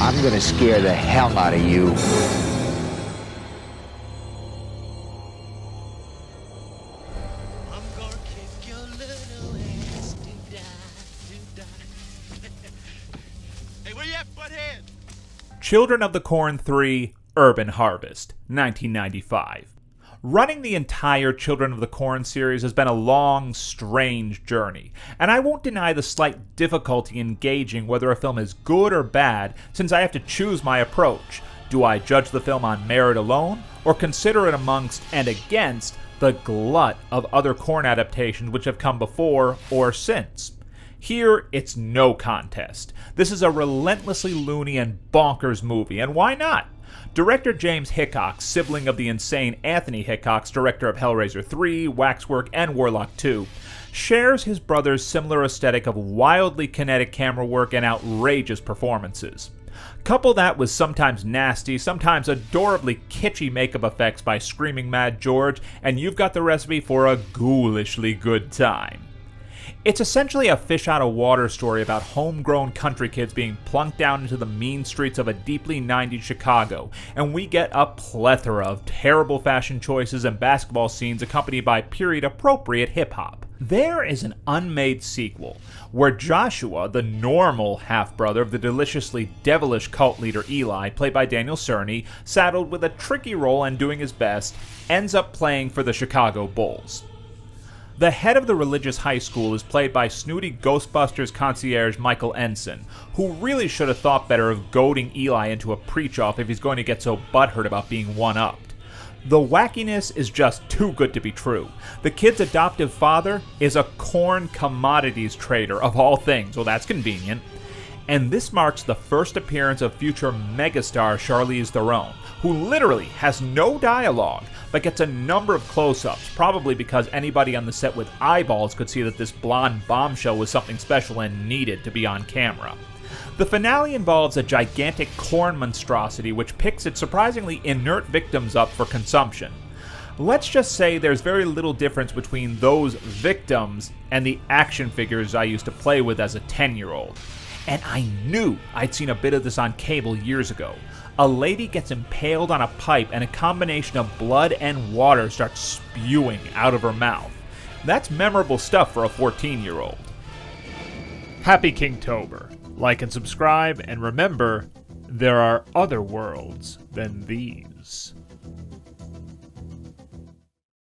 I'm gonna scare the hell out of you. I'm gonna kick your little ass to die. Hey, where you at, butthead? Children of the Corn 3 Urban Harvest, 1995. Running the entire Children of the Corn series has been a long, strange journey, and I won't deny the slight difficulty in gauging whether a film is good or bad, since I have to choose my approach. Do I judge the film on merit alone, or consider it amongst and against the glut of other Corn adaptations which have come before or since? Here, it's no contest. This is a relentlessly loony and bonkers movie, and why not? Director James Hickok, sibling of the insane Anthony Hickok, director of Hellraiser 3, Waxwork, and Warlock 2, shares his brother's similar aesthetic of wildly kinetic camera work and outrageous performances. Couple that with sometimes nasty, sometimes adorably kitschy makeup effects by Screaming Mad George, and you've got the recipe for a ghoulishly good time. It's essentially a fish-out-of-water story about homegrown country kids being plunked down into the mean streets of a deeply 90s Chicago, and we get a plethora of terrible fashion choices and basketball scenes accompanied by period-appropriate hip-hop. There is an unmade sequel, where Joshua, the normal half-brother of the deliciously devilish cult leader Eli, played by Daniel Cerny, saddled with a tricky role and doing his best, ends up playing for the Chicago Bulls. The head of the religious high school is played by snooty Ghostbusters concierge Michael Ensign, who really should have thought better of goading Eli into a preach-off if he's going to get so butthurt about being one-upped. The wackiness is just too good to be true. The kid's adoptive father is a corn commodities trader of all things, well that's convenient. And this marks the first appearance of future megastar Charlize Theron, who literally has no dialogue, but gets a number of close-ups, probably because anybody on the set with eyeballs could see that this blonde bombshell was something special and needed to be on camera. The finale involves a gigantic corn monstrosity which picks its surprisingly inert victims up for consumption. Let's just say there's very little difference between those victims and the action figures I used to play with as a 10-year-old. And I knew I'd seen a bit of this on cable years ago. A lady gets impaled on a pipe and a combination of blood and water starts spewing out of her mouth. That's memorable stuff for a 14-year-old. Happy Kingtober. Like and subscribe, and remember, there are other worlds than these.